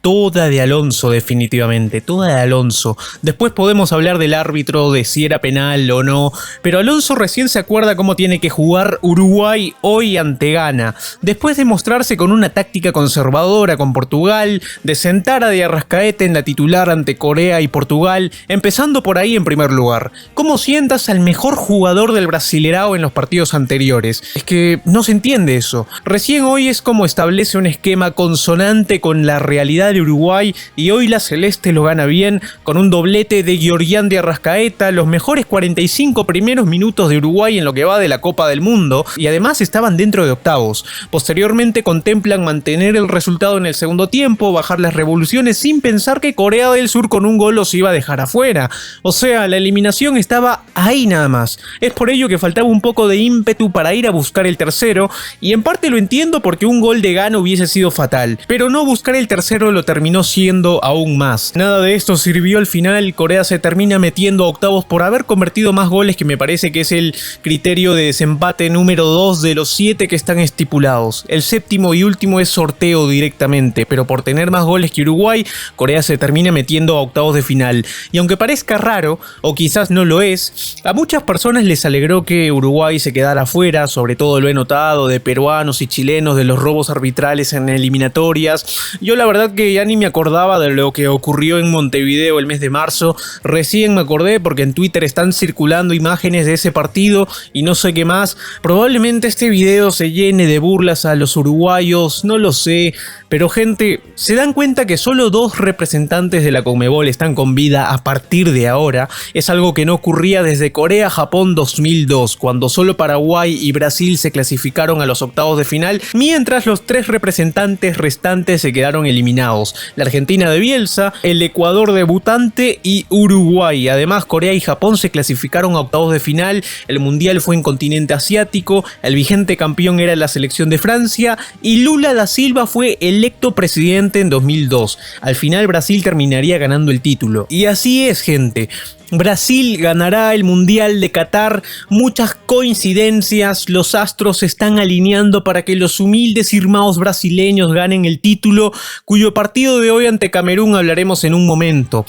toda de Alonso definitivamente, toda de Alonso. Después podemos hablar del árbitro, de si era penal o no, pero Alonso recién se acuerda cómo tiene que jugar Uruguay hoy ante Ghana, después de mostrarse con una táctica conservadora con Portugal, de sentar a De Arrascaeta en la titular ante Corea y Portugal, empezando por ahí en primer lugar. ¿Cómo sientas al mejor jugador del Brasilerao en los partidos anteriores? Es que no se entiende eso. Recién hoy es como establece un esquema consonante con la realidad de Uruguay y hoy la Celeste lo gana bien con un doblete de Georgián de Arrascaeta, los mejores 45 primeros minutos de Uruguay en lo que va de la Copa del Mundo y además estaban dentro de octavos. Posteriormente contemplan mantener el resultado en el segundo tiempo, bajar las revoluciones sin pensar que Corea del Sur con un gol los iba a dejar afuera. O sea, la eliminación estaba ahí nada más. Es por ello que faltaba un poco de ímpetu para ir a buscar el tercero y en parte lo entiendo porque un gol de Ghana hubiese sido fatal, pero no buscar el tercero lo terminó siendo aún más. Nada de esto sirvió al final, Corea se termina metiendo a octavos por haber convertido más goles, que me parece que es el criterio de desempate número 2 de los 7 que están estipulados. El séptimo y último es sorteo directamente, pero por tener más goles que Uruguay, Corea se termina metiendo a octavos de final. Y aunque parezca raro, o quizás no lo es, a muchas personas les alegró que Uruguay se quedara afuera, sobre todo lo he notado de peruanos y chilenos de los robos arbitrales en eliminatorias. Yo la verdad que ya ni me acordaba de lo que ocurrió en Montevideo el mes de marzo, recién me acordé porque en Twitter están circulando imágenes de ese partido y no sé qué más. Probablemente este video se llene de burlas a los uruguayos, no lo sé, pero gente, ¿se dan cuenta que solo 2 representantes de la Conmebol están con vida a partir de ahora? Es algo que no ocurría desde Corea-Japón 2002, cuando solo Paraguay y Brasil se clasificaron a los octavos de final, mientras los 3 representantes restantes se quedaron eliminados: la Argentina de Bielsa, el Ecuador debutante y Uruguay. Además, Corea y Japón se clasificaron a octavos de final, el mundial fue en continente asiático, el vigente campeón era la selección de Francia y Lula da Silva fue electo presidente en 2002. Al final Brasil terminaría ganando el título. Y así es, gente. Brasil ganará el Mundial de Qatar, muchas coincidencias, los astros se están alineando para que los humildes irmãos brasileños ganen el título, cuyo partido de hoy ante Camerún hablaremos en un momento.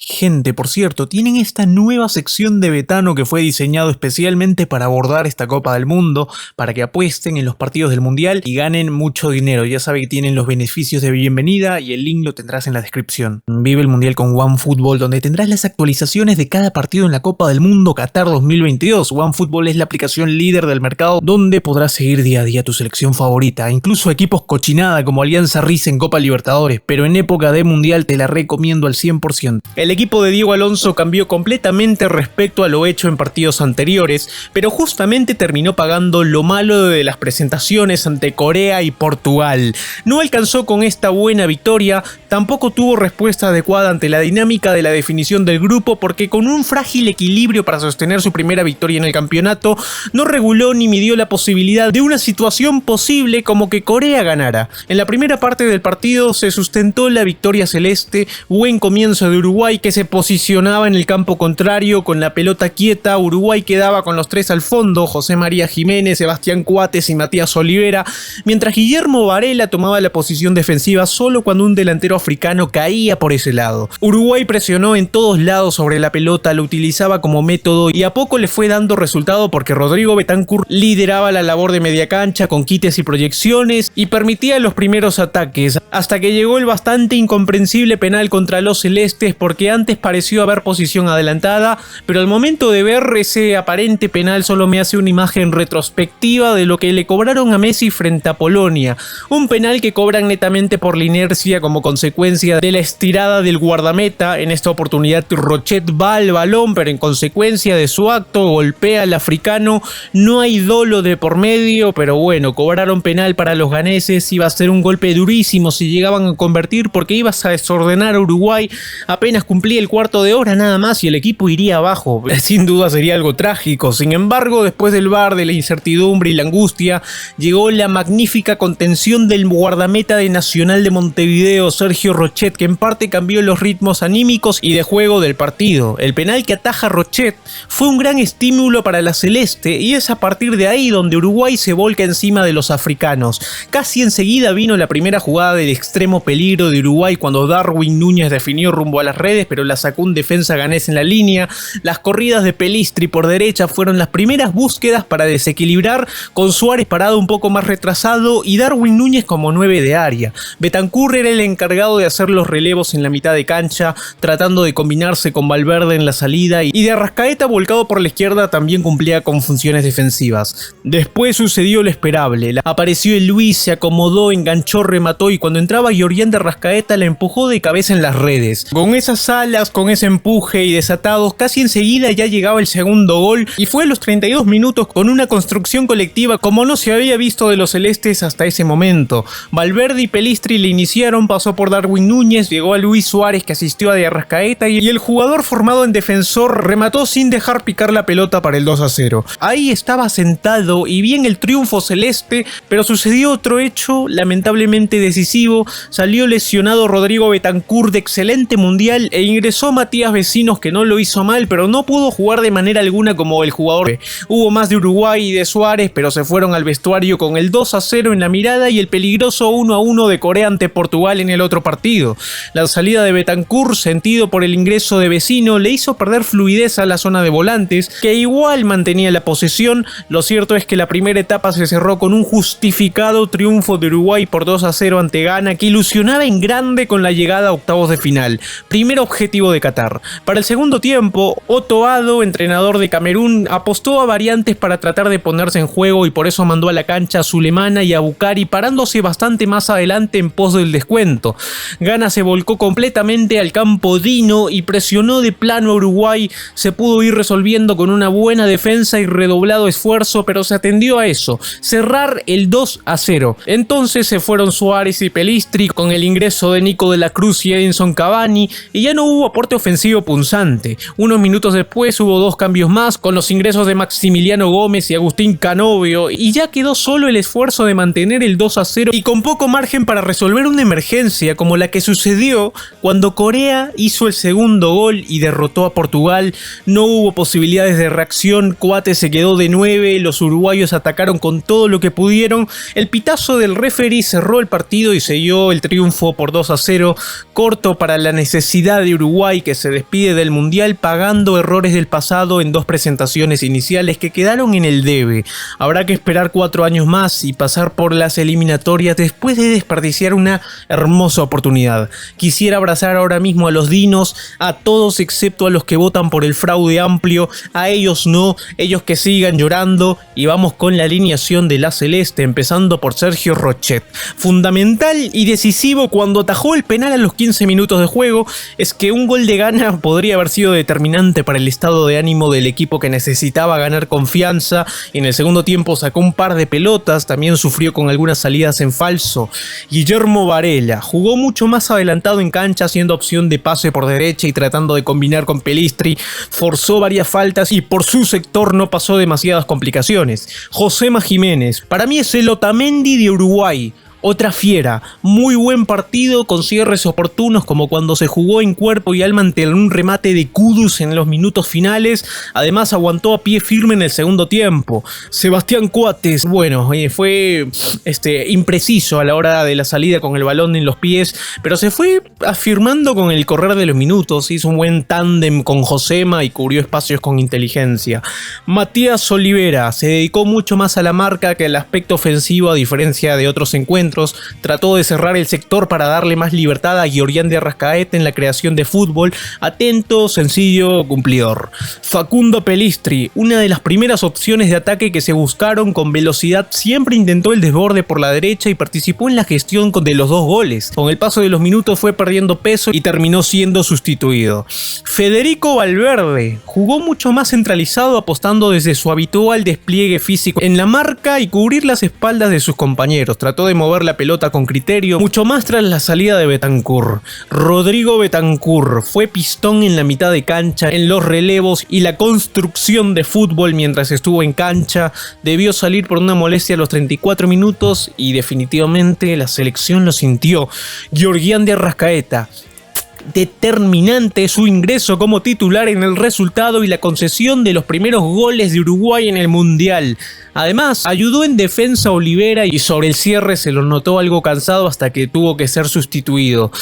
Gente, por cierto, tienen esta nueva sección de Betano que fue diseñado especialmente para abordar esta Copa del Mundo, para que apuesten en los partidos del Mundial y ganen mucho dinero. Ya saben que tienen los beneficios de bienvenida y el link lo tendrás en la descripción. Vive el Mundial con OneFootball, donde tendrás las actualizaciones de cada partido en la Copa del Mundo Qatar 2022. OneFootball es la aplicación líder del mercado donde podrás seguir día a día tu selección favorita, incluso equipos cochinada como Alianza Riza en Copa Libertadores, pero en época de Mundial te la recomiendo al 100%. El equipo de Diego Alonso cambió completamente respecto a lo hecho en partidos anteriores, pero justamente terminó pagando lo malo de las presentaciones ante Corea y Portugal. No alcanzó con esta buena victoria, tampoco tuvo respuesta adecuada ante la dinámica de la definición del grupo, porque con un frágil equilibrio para sostener su primera victoria en el campeonato, no reguló ni midió la posibilidad de una situación posible como que Corea ganara. En la primera parte del partido se sustentó la victoria celeste, buen comienzo de Uruguay que se posicionaba en el campo contrario con la pelota quieta. Uruguay quedaba con los 3 al fondo, José María Jiménez, Sebastián Coates y Matías Olivera, mientras Guillermo Varela tomaba la posición defensiva solo cuando un delantero africano caía por ese lado. Uruguay presionó en todos lados sobre la pelota, lo utilizaba como método y a poco le fue dando resultado porque Rodrigo Bentancur lideraba la labor de media cancha con quites y proyecciones y permitía los primeros ataques, hasta que llegó el bastante incomprensible penal contra los celestes, porque antes pareció haber posición adelantada, pero al momento de ver ese aparente penal solo me hace una imagen retrospectiva de lo que le cobraron a Messi frente a Polonia, un penal que cobran netamente por la inercia como consecuencia de la estirada del guardameta. En esta oportunidad Rochet va al balón, pero en consecuencia de su acto golpea al africano, no hay dolo de por medio, pero bueno, cobraron penal para los ganeses, iba a ser un golpe durísimo si llegaban a convertir porque ibas a desordenar a Uruguay apenas cumplido cumplía el cuarto de hora nada más y el equipo iría abajo. Sin duda sería algo trágico. Sin embargo, después del VAR, de la incertidumbre y la angustia, llegó la magnífica contención del guardameta de Nacional de Montevideo, Sergio Rochet, que en parte cambió los ritmos anímicos y de juego del partido. El penal que ataja Rochet fue un gran estímulo para la celeste y es a partir de ahí donde Uruguay se volca encima de los africanos. Casi enseguida vino la primera jugada del extremo peligro de Uruguay cuando Darwin Núñez definió rumbo a las redes, pero la sacó un defensa ganés en la línea. Las corridas de Pelistri por derecha fueron las primeras búsquedas para desequilibrar, con Suárez parado un poco más retrasado y Darwin Núñez como 9 de área. Bentancur era el encargado de hacer los relevos en la mitad de cancha, tratando de combinarse con Valverde en la salida, y de Arrascaeta volcado por la izquierda también cumplía con funciones defensivas. Después sucedió lo esperable. Apareció el Luis, se acomodó, enganchó, remató y cuando entraba Georgián de Arrascaeta la empujó de cabeza en las redes. Con esas alas, con ese empuje y desatados, casi enseguida ya llegaba el segundo gol y fue a los 32 minutos con una construcción colectiva como no se había visto de los celestes hasta ese momento. Valverde y Pelistri le iniciaron, pasó por Darwin Núñez, llegó a Luis Suárez que asistió a de Arrascaeta y el jugador formado en defensor remató sin dejar picar la pelota para el 2-0. Ahí estaba sentado y bien el triunfo celeste, pero sucedió otro hecho lamentablemente decisivo. Salió lesionado Rodrigo Bentancur de excelente mundial e ingresó Matías Vecinos, que no lo hizo mal, pero no pudo jugar de manera alguna como el jugador. Hubo más de Uruguay y de Suárez, pero se fueron al vestuario con el 2-0 en la mirada y el peligroso 1-1 de Corea ante Portugal en el otro partido. La salida de Bentancur, sentido por el ingreso de Vecino, le hizo perder fluidez a la zona de volantes, que igual mantenía la posesión. Lo cierto es que la primera etapa se cerró con un justificado triunfo de Uruguay por 2-0 ante Ghana, que ilusionaba en grande con la llegada a octavos de final, primer objetivo de Qatar. Para el segundo tiempo, Otto Addo, entrenador de Camerún, apostó a variantes para tratar de ponerse en juego y por eso mandó a la cancha a Sulemana y a Bukhari, parándose bastante más adelante en pos del descuento. Ghana se volcó completamente al campo Dino y presionó de plano a Uruguay. Se pudo ir resolviendo con una buena defensa y redoblado esfuerzo, pero se atendió a eso, cerrar el 2-0. Entonces se fueron Suárez y Pelistri con el ingreso de Nico de la Cruz y Edinson Cavani y ya no hubo aporte ofensivo punzante. Unos minutos después hubo dos cambios más con los ingresos de Maximiliano Gómez y Agustín Canovio y ya quedó solo el esfuerzo de mantener el 2-0 y con poco margen para resolver una emergencia como la que sucedió cuando Corea hizo el segundo gol y derrotó a Portugal. No hubo posibilidades de reacción, Coate se quedó de 9, los uruguayos atacaron con todo lo que pudieron. El pitazo del referee cerró el partido y selló el triunfo por 2-0, corto para la necesidad de Uruguay, que se despide del mundial pagando errores del pasado en dos presentaciones iniciales que quedaron en el debe. Habrá que esperar 4 años más y pasar por las eliminatorias después de desperdiciar una hermosa oportunidad. Quisiera abrazar ahora mismo a los dinos, a todos excepto a los que votan por el fraude amplio, a ellos no, ellos que sigan llorando, y vamos con la alineación de la celeste, empezando por Sergio Rochet. Fundamental y decisivo cuando atajó el penal a los 15 minutos de juego. Es que un gol de Ghana podría haber sido determinante para el estado de ánimo del equipo, que necesitaba ganar confianza. En el segundo tiempo sacó un par de pelotas, también sufrió con algunas salidas en falso. Guillermo Varela jugó mucho más adelantado en cancha, haciendo opción de pase por derecha y tratando de combinar con Pelistri. Forzó varias faltas y por su sector no pasó demasiadas complicaciones. Josema Jiménez, para mí es el Otamendi de Uruguay. Otra fiera, muy buen partido con cierres oportunos como cuando se jugó en cuerpo y alma ante un remate de Kudus en los minutos finales. Además aguantó a pie firme en el segundo tiempo. Sebastián Coates, bueno, fue impreciso a la hora de la salida con el balón en los pies, pero se fue afirmando con el correr de los minutos. Hizo un buen tándem con Josema y cubrió espacios con inteligencia. Matías Olivera se dedicó mucho más a la marca que al aspecto ofensivo, a diferencia de otros encuentros. Trató de cerrar el sector para darle más libertad a Georgián de Arrascaeta en la creación de fútbol. Atento, sencillo, cumplidor. Facundo Pelistri, una de las primeras opciones de ataque que se buscaron con velocidad, siempre intentó el desborde por la derecha y participó en la gestión de los 2 goles. Con el paso de los minutos fue perdiendo peso y terminó siendo sustituido. Federico Valverde jugó mucho más centralizado, apostando desde su habitual despliegue físico en la marca y cubrir las espaldas de sus compañeros. Trató de mover mover la pelota con criterio, mucho más tras la salida de Bentancur. Rodrigo Bentancur fue pistón en la mitad de cancha, en los relevos y la construcción de fútbol mientras estuvo en cancha. Debió salir por una molestia a los 34 minutos y definitivamente la selección lo sintió. Georgian de Arrascaeta. Determinante su ingreso como titular en el resultado y la concesión de los primeros goles de Uruguay en el Mundial. Además, ayudó en defensa a Olivera y sobre el cierre se lo notó algo cansado hasta que tuvo que ser sustituido.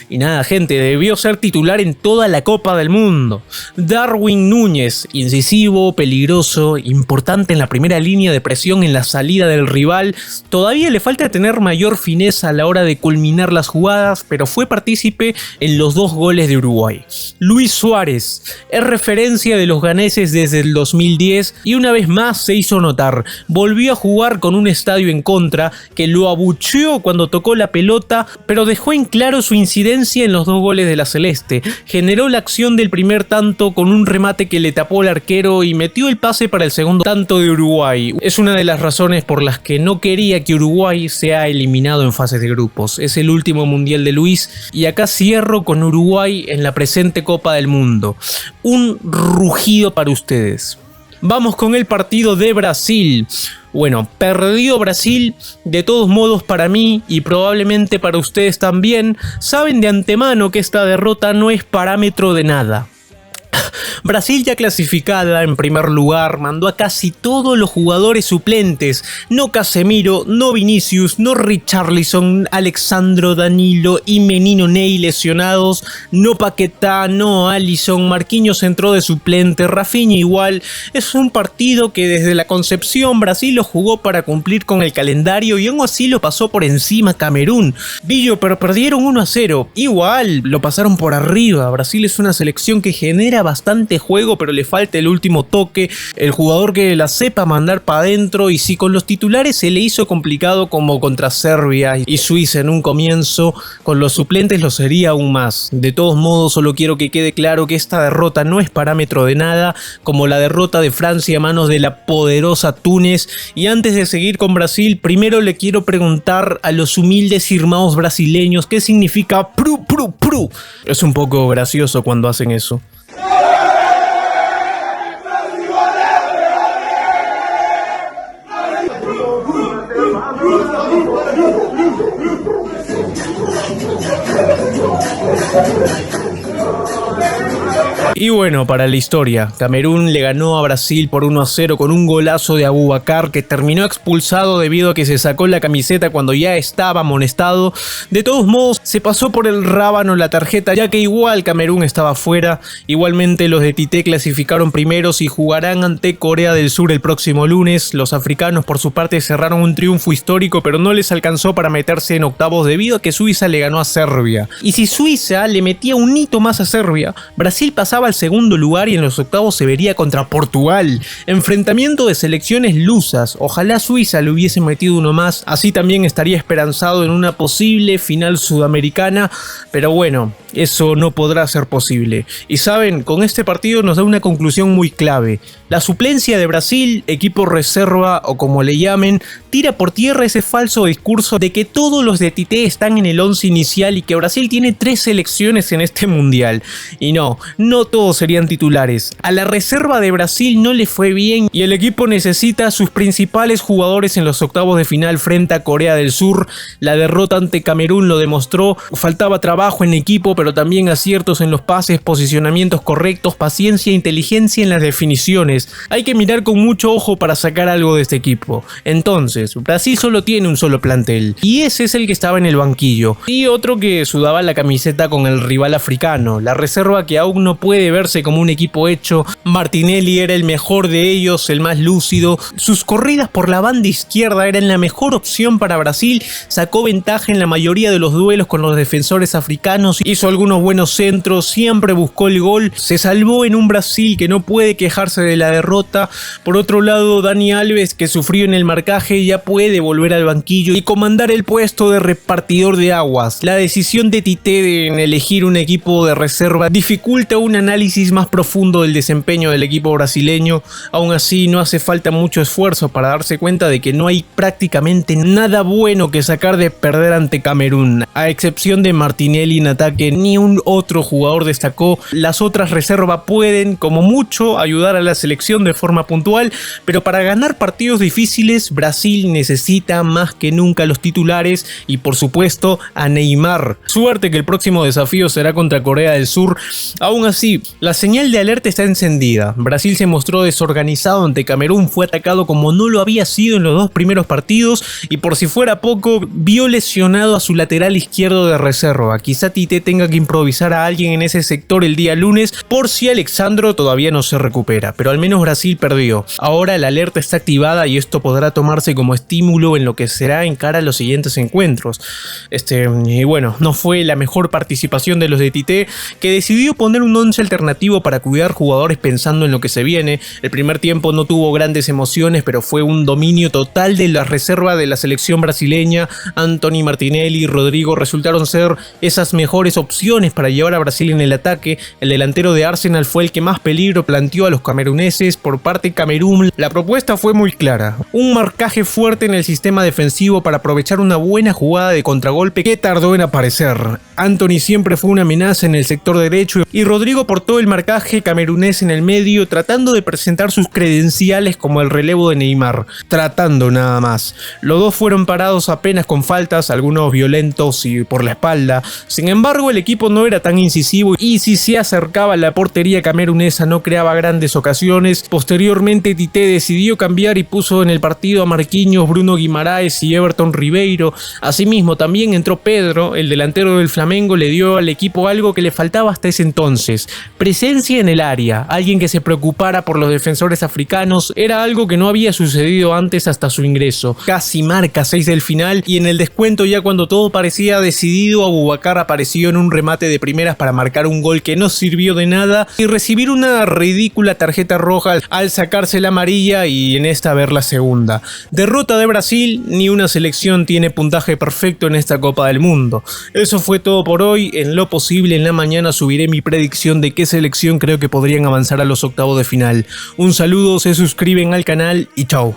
Y nada, gente, debió ser titular en toda la Copa del Mundo. Darwin Núñez, incisivo, peligroso, importante en la primera línea de presión en la salida del rival. Todavía le falta tener mayor fineza a la hora de culminar las jugadas, pero fue partícipe en los 2 goles de Uruguay. Luis Suárez es referencia de los ganeses desde el 2010 y una vez más se hizo notar. Volvió a jugar con un estadio en contra que lo abucheó cuando tocó la pelota, pero dejó en claro su incidencia en los 2 goles de la Celeste. Generó la acción del primer tanto con un remate que le tapó el arquero y metió el pase para el segundo tanto de Uruguay. Es una de las razones por las que no quería que Uruguay sea eliminado en fases de grupos. Es el último mundial de Luis y acá cierro con Uruguay en la presente Copa del Mundo. Un rugido para ustedes. Vamos con el partido de Brasil. Bueno, perdió Brasil, de todos modos para mí y probablemente para ustedes también, saben de antemano que esta derrota no es parámetro de nada. Brasil, ya clasificada en primer lugar, mandó a casi todos los jugadores suplentes. No Casemiro, no Vinicius, no Richarlison, Alexandro, Danilo y Menino Ney lesionados. No Paquetá, no Alisson, Marquinhos entró de suplente, Rafinha igual. Es un partido que desde la concepción Brasil lo jugó para cumplir con el calendario y aún así lo pasó por encima Camerún. Billo, pero perdieron 1-0. Igual, lo pasaron por arriba. Brasil es una selección que genera bastante juego, pero le falta el último toque, el jugador que la sepa mandar para adentro, y si con los titulares se le hizo complicado como contra Serbia y Suiza en un comienzo, con los suplentes lo sería aún más. De todos modos, solo quiero que quede claro que esta derrota no es parámetro de nada, como la derrota de Francia a manos de la poderosa Túnez. Y antes de seguir con Brasil, primero le quiero preguntar a los humildes irmãos brasileños qué significa pru pru pru. Es un poco gracioso cuando hacen eso. Y bueno, para la historia, Camerún le ganó a Brasil por 1-0 con un golazo de Abubakar que terminó expulsado debido a que se sacó la camiseta cuando ya estaba amonestado. De todos modos, se pasó por el rábano la tarjeta, ya que igual Camerún estaba fuera. Igualmente los de Tite clasificaron primeros y jugarán ante Corea del Sur el próximo lunes. Los africanos por su parte cerraron un triunfo histórico, pero no les alcanzó para meterse en octavos debido a que Suiza le ganó a Serbia. Y si Suiza le metía un hito más a Serbia, Brasil pasaba al segundo lugar y en los octavos se vería contra Portugal. Enfrentamiento de selecciones lusas. Ojalá Suiza le hubiese metido uno más, así también estaría esperanzado en una posible final sudamericana, pero bueno, eso no podrá ser posible. Y saben, con este partido nos da una conclusión muy clave. La suplencia de Brasil, equipo reserva o como le llamen, tira por tierra ese falso discurso de que todos los de Tite están en el 11 inicial y que Brasil tiene 3 selecciones en este mundial. Y no todos serían titulares. A la reserva de Brasil no le fue bien y el equipo necesita a sus principales jugadores en los octavos de final frente a Corea del Sur. La derrota ante Camerún lo demostró. Faltaba trabajo en equipo, pero también aciertos en los pases, posicionamientos correctos, paciencia e inteligencia en las definiciones. Hay que mirar con mucho ojo para sacar algo de este equipo. Entonces, Brasil solo tiene un solo plantel y ese es el que estaba en el banquillo y otro que sudaba la camiseta con el rival africano. La reserva que aún no puede verse como un equipo hecho. Martinelli era el mejor de ellos, el más lúcido. Sus corridas por la banda izquierda eran la mejor opción para Brasil. Sacó ventaja en la mayoría de los duelos con los defensores africanos. Hizo algunos buenos centros, siempre buscó el gol. Se salvó en un Brasil que no puede quejarse de la derrota. Por otro lado, Dani Alves, que sufrió en el marcaje, ya puede volver al banquillo y comandar el puesto de repartidor de aguas. La decisión de Tite en elegir un equipo de reserva dificulta un análisis análisis más profundo del desempeño del equipo brasileño. Aún así, no hace falta mucho esfuerzo para darse cuenta de que no hay prácticamente nada bueno que sacar de perder ante Camerún. A excepción de Martinelli en ataque, ni un otro jugador destacó. Las otras reservas pueden, como mucho, ayudar a la selección de forma puntual, pero para ganar partidos difíciles, Brasil necesita más que nunca a los titulares y, por supuesto, a Neymar. Suerte que el próximo desafío será contra Corea del Sur. Aún así, la señal de alerta está encendida. Brasil se mostró desorganizado ante Camerún, fue atacado como no lo había sido en los dos primeros partidos y, por si fuera poco, vio lesionado a su lateral izquierdo de reserva. Quizá Tite tenga que improvisar a alguien en ese sector el día lunes por si Alexandro todavía no se recupera, pero al menos Brasil perdió. Ahora la alerta está activada y esto podrá tomarse como estímulo en lo que será en cara a los siguientes encuentros. Y bueno, no fue la mejor participación de los de Tite, que decidió poner un 11 alternativo para cuidar jugadores pensando en lo que se viene. El primer tiempo no tuvo grandes emociones, pero fue un dominio total de la reserva de la selección brasileña. Anthony, Martinelli y Rodrigo resultaron ser esas mejores opciones para llevar a Brasil en el ataque. El delantero de Arsenal fue el que más peligro planteó a los cameruneses. Por parte de Camerún, la propuesta fue muy clara: un marcaje fuerte en el sistema defensivo para aprovechar una buena jugada de contragolpe que tardó en aparecer. Anthony siempre fue una amenaza en el sector derecho y Rodrigo portó el marcaje camerunés en el medio, tratando de presentar sus credenciales como el relevo de Neymar, tratando nada más. Los dos fueron parados apenas con faltas, algunos violentos y por la espalda. Sin embargo, el equipo no era tan incisivo y si se acercaba a la portería camerunesa no creaba grandes ocasiones. Posteriormente, Tite decidió cambiar y puso en el partido a Marquinhos, Bruno Guimaraes y Everton Ribeiro. Asimismo, también entró Pedro, el delantero del Flamengo. Le dio al equipo algo que le faltaba hasta ese entonces: presencia en el área, alguien que se preocupara por los defensores africanos. Era algo que no había sucedido antes hasta su ingreso. Casi marca 6 del final y en el descuento, ya cuando todo parecía decidido, Abubakar apareció en un remate de primeras para marcar un gol que no sirvió de nada y recibir una ridícula tarjeta roja al sacarse la amarilla y en esta ver la segunda. Derrota de Brasil. Ni una selección tiene puntaje perfecto en esta Copa del Mundo. Eso fue todo por hoy. En lo posible, en la mañana subiré mi predicción de qué selección creo que podrían avanzar a los octavos de final. Un saludo, se suscriben al canal y chao.